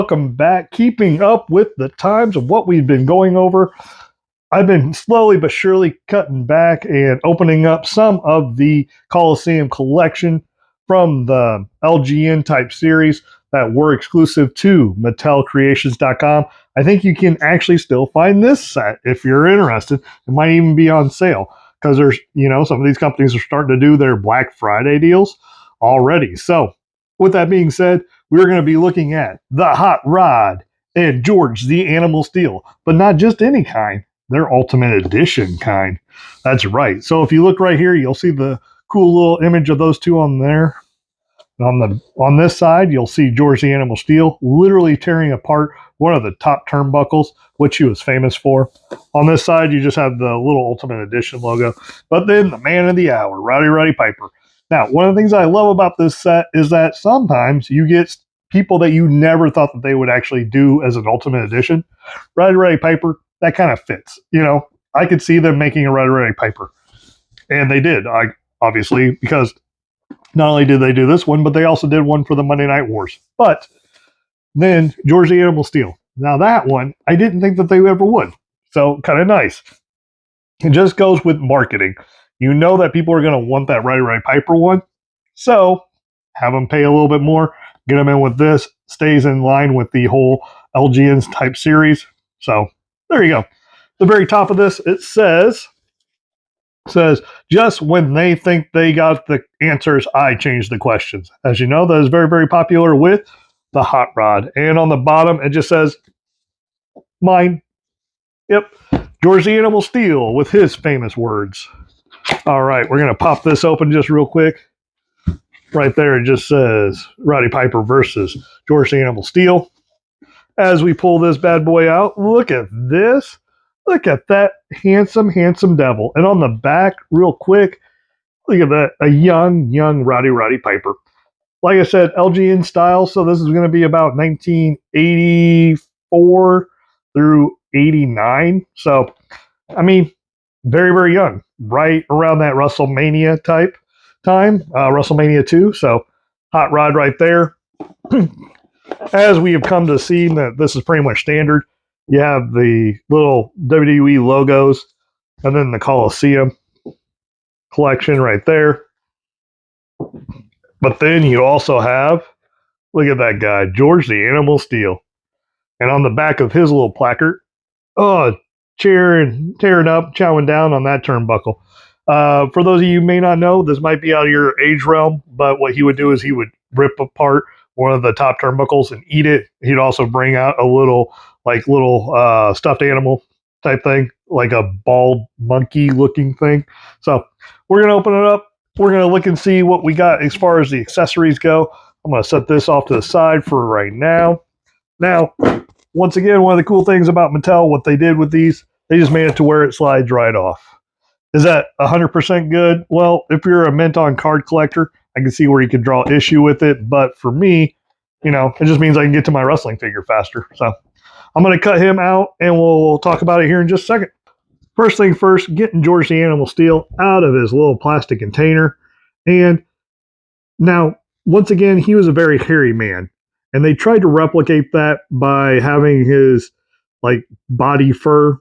Welcome back. Keeping up with the times of what we've been going over. I've been slowly but surely cutting back and opening up some of the Coliseum collection from the LGN type series that were exclusive to MattelCreations.com. I think you can actually still find this set if you're interested. It might even be on sale because some of these companies are starting to do their Black Friday deals already. So, with that being said, we're going to be looking at the Hot Rod and George the Animal Steele, but not just any kind. They're Ultimate Edition kind. That's right. So if you look right here, you'll see the cool little image of those two on there. On this side, you'll see George the Animal Steele literally tearing apart one of the top turnbuckles, which he was famous for. On this side, you just have the little Ultimate Edition logo. But then the man of the hour, Roddy Piper. Now, one of the things I love about this set is that sometimes you get people that you never thought that they would actually do as an Ultimate Edition. Roddy Piper, that kind of fits. I could see them making a Roddy Piper. And they did, obviously, because not only did they do this one, but they also did one for the Monday Night Wars. But then George the Animal Steele. Now that one, I didn't think that they ever would. So kind of nice. It just goes with marketing. You know that people are going to want that Roddy Piper one. So have them pay a little bit more. Get them in with this. Stays in line with the whole LGN's type series. So there you go. The very top of this, it says, just when they think they got the answers, I change the questions. As you know, that is very, very popular with the Hot Rod. And on the bottom, it just says, mine. Yep. George the Animal Steele with his famous words. All right, we're going to pop this open just real quick. Right there, it just says Roddy Piper versus George the Animal Steele. As we pull this bad boy out, look at this. Look at that handsome, handsome devil. And on the back, real quick, look at that, a young Roddy Piper. Like I said, LGN style, so this is going to be about 1984 through 89. So, I mean, very, very young. Right around that WrestleMania type time, WrestleMania 2. So, hot rod right there. As we have come to see that this is pretty much standard, you have the little WWE logos and then the Coliseum collection right there. But then you also have, look at that guy, George the Animal Steele. And on the back of his little placard, tearing up, chowing down on that turnbuckle. For those of you who may not know, this might be out of your age realm, but what he would do is he would rip apart one of the top turnbuckles and eat it. He'd also bring out a little stuffed animal type thing, like a bald monkey looking thing. So we're going to open it up. We're going to look and see what we got as far as the accessories go. I'm going to set this off to the side for right now. Now, once again, one of the cool things about Mattel, what they did with these, they just made it to where it slides right off. Is that 100% good? Well, if you're a mint-on card collector, I can see where you could draw issue with it. But for me, it just means I can get to my wrestling figure faster. So I'm going to cut him out, and we'll talk about it here in just a second. First thing first, getting George the Animal Steele out of his little plastic container. And now, once again, he was a very hairy man. And they tried to replicate that by having his body fur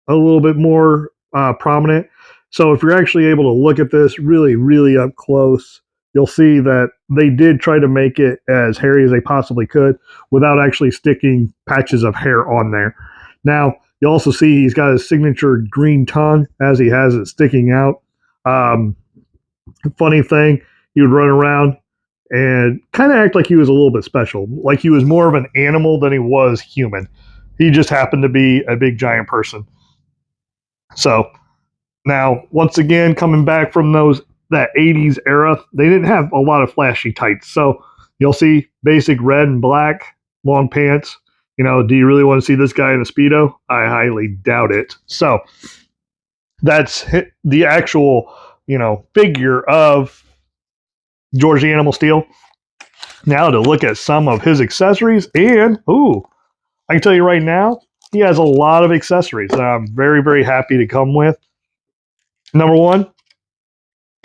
a little bit more prominent. So if you're actually able to look at this really, really up close, you'll see that they did try to make it as hairy as they possibly could without actually sticking patches of hair on there. Now, you also see he's got his signature green tongue as he has it sticking out. Funny thing, he would run around and kind of act like he was a little bit special, like he was more of an animal than he was human. He just happened to be a big giant person. So now, once again, coming back from that 80s era, they didn't have a lot of flashy tights. So you'll see basic red and black, long pants. Do you really want to see this guy in a Speedo? I highly doubt it. So that's the actual, figure of George the Animal Steele. Now to look at some of his accessories, and I can tell you right now, he has a lot of accessories that I'm very, very happy to come with. Number one,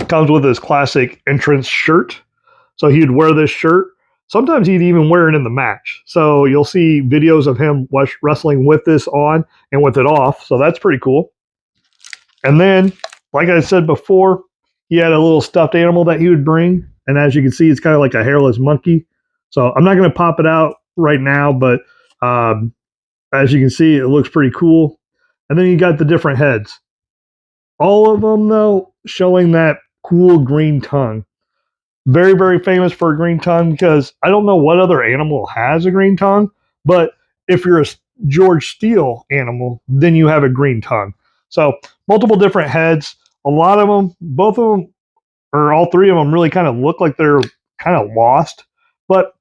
comes with his classic entrance shirt. So he'd wear this shirt Sometimes he'd even wear it in the match. So you'll see videos of him wrestling with this on and with it off. So that's pretty cool. And then, like I said before, he had a little stuffed animal that he would bring. And as you can see, it's kind of like a hairless monkey. So I'm not going to pop it out right now, but as you can see, it looks pretty cool. And then you got the different heads. All of them, though, showing that cool green tongue. Very, very famous for a green tongue because I don't know what other animal has a green tongue, but if you're a George Steele animal, then you have a green tongue. So multiple different heads. A lot of them, both of them, or all three of them, really kind of look like they're kind of lost. But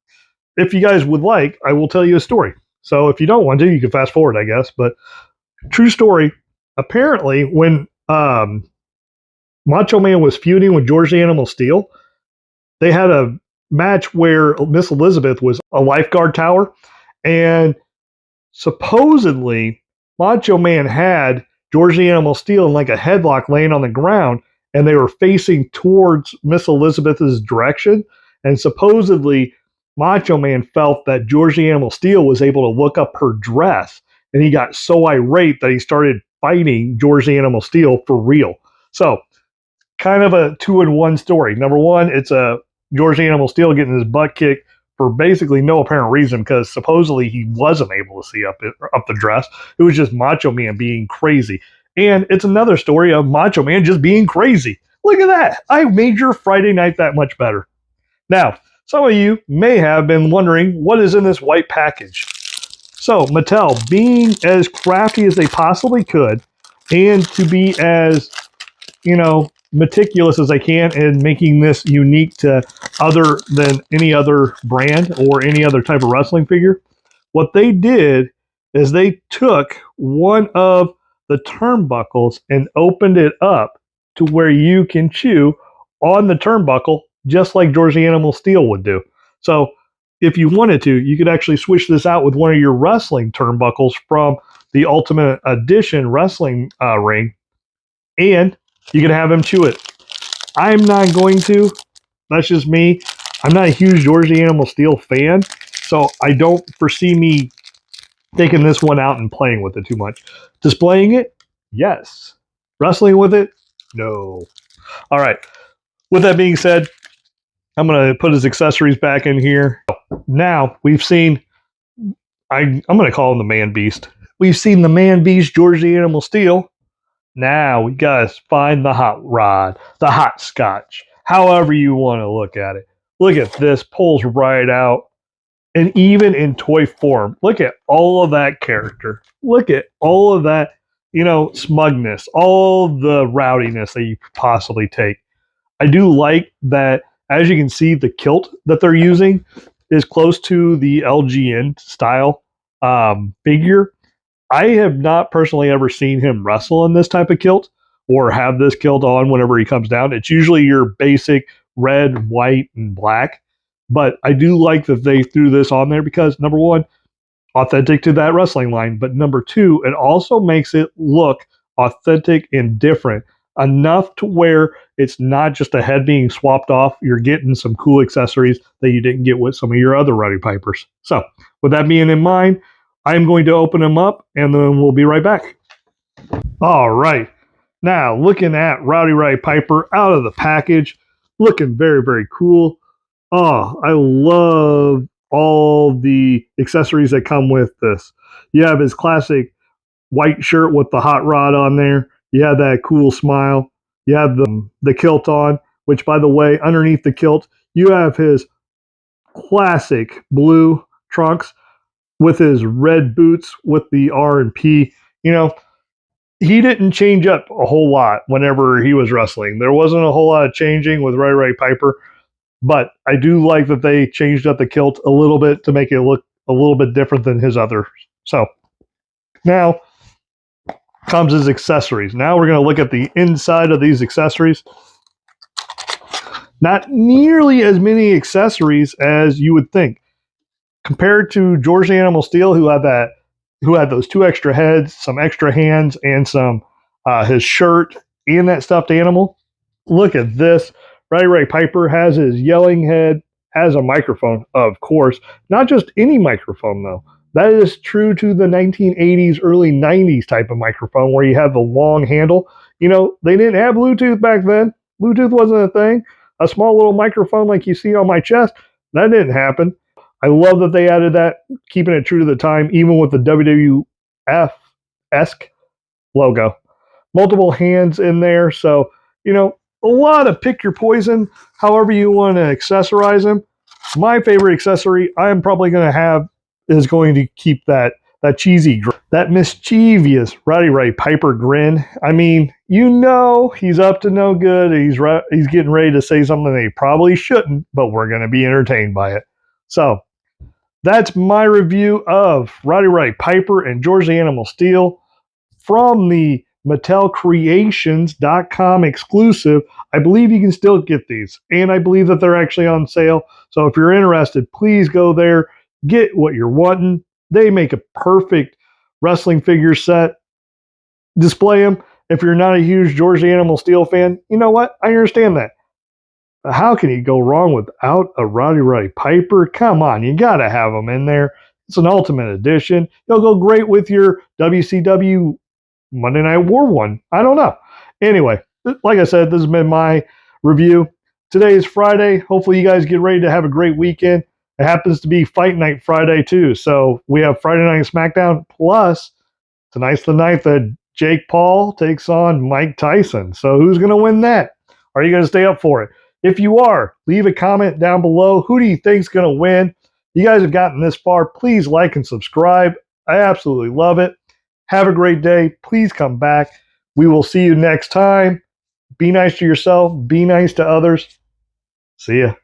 if you guys would like, I will tell you a story. So if you don't want to, you can fast forward, I guess. But true story. Apparently, when Macho Man was feuding with George the Animal Steele, they had a match where Miss Elizabeth was a lifeguard tower, and supposedly Macho Man had George the Animal Steele in like a headlock laying on the ground, and they were facing towards Miss Elizabeth's direction. And supposedly Macho Man felt that George the Animal Steele was able to look up her dress, and he got so irate that he started fighting George the Animal Steele for real. So kind of a 2-in-1 story. Number one, it's a George the Animal Steele getting his butt kicked for basically no apparent reason because supposedly he wasn't able to see up the dress. It was just Macho Man being crazy. And it's another story of Macho Man just being crazy. Look at that. I made your Friday night that much better. Now, some of you may have been wondering what is in this white package. So, Mattel, being as crafty as they possibly could and to be as, meticulous as I can in making this unique to other than any other brand or any other type of wrestling figure. What they did is they took one of the turnbuckles and opened it up to where you can chew on the turnbuckle just like George the Animal Steele would do. So if you wanted to, you could actually switch this out with one of your wrestling turnbuckles from the Ultimate Edition wrestling ring, and you can have him chew it. I'm not going to. That's just me. I'm not a huge George the Animal Steele fan, so I don't foresee me taking this one out and playing with it too much. Displaying it? Yes. Wrestling with it? No. All right. With that being said, I'm going to put his accessories back in here. Now, we've seen, I'm going to call him the Man Beast. We've seen the Man Beast, George the Animal Steele. Now we gotta find the hot rod, the hot scotch, however you want to look at it. Look at this, pulls right out. And even in toy form, look at all of that character. Look at all of that, smugness, all the rowdiness that you could possibly take. I do like that, as you can see, the kilt that they're using is close to the LGN style figure. I have not personally ever seen him wrestle in this type of kilt or have this kilt on whenever he comes down. It's usually your basic red, white, and black. But I do like that they threw this on there because, number one, authentic to that wrestling line. But number two, it also makes it look authentic and different enough to where it's not just a head being swapped off. You're getting some cool accessories that you didn't get with some of your other Roddy Pipers. So, with that being in mind, I'm going to open them up and then we'll be right back. All right. Now, looking at Roddy Piper out of the package, looking very, very cool. Oh, I love all the accessories that come with this. You have his classic white shirt with the hot rod on there. You have that cool smile. You have the kilt on, which, by the way, underneath the kilt, you have his classic blue trunks with his red boots with the R and P. He didn't change up a whole lot whenever he was wrestling. There wasn't a whole lot of changing with Roddy Piper, but I do like that they changed up the kilt a little bit to make it look a little bit different than his others. So now comes his accessories. Now we're going to look at the inside of these accessories. Not nearly as many accessories as you would think. Compared to George the Animal Steele, who had those 2 extra heads, some extra hands, and some his shirt and that stuffed animal. Look at this. Roddy Piper has his yelling head, as a microphone, of course. Not just any microphone, though. That is true to the 1980s, early 90s type of microphone where you have the long handle. You know, they didn't have Bluetooth back then. Bluetooth wasn't a thing. A small little microphone like you see on my chest, that didn't happen. I love that they added that, keeping it true to the time, even with the WWF-esque logo. Multiple hands in there, so, you know, a lot of pick your poison, however you want to accessorize them. My favorite accessory I'm probably going to have is going to keep that cheesy, that mischievous Roddy Piper grin. I mean, you know he's up to no good. He's getting ready to say something that he probably shouldn't, but we're going to be entertained by it. So that's my review of Roddy Piper and George the Animal Steele from the MattelCreations.com exclusive. I believe you can still get these, and I believe that they're actually on sale. So if you're interested, please go there, get what you're wanting. They make a perfect wrestling figure set. Display them. If you're not a huge George the Animal Steele fan, you know what? I understand that. How can you go wrong without a Roddy Piper? Come on, you got to have them in there. It's an ultimate edition. It'll go great with your WCW Monday Night War one. I don't know. Anyway, like I said, this has been my review. Today is Friday. Hopefully you guys get ready to have a great weekend. It happens to be Fight Night Friday too. So we have Friday Night SmackDown, plus tonight's the night that Jake Paul takes on Mike Tyson. So who's going to win that? Are you going to stay up for it? If you are, leave a comment down below. Who do you think is going to win? You guys have gotten this far. Please like and subscribe. I absolutely love it. Have a great day. Please come back. We will see you next time. Be nice to yourself. Be nice to others. See ya.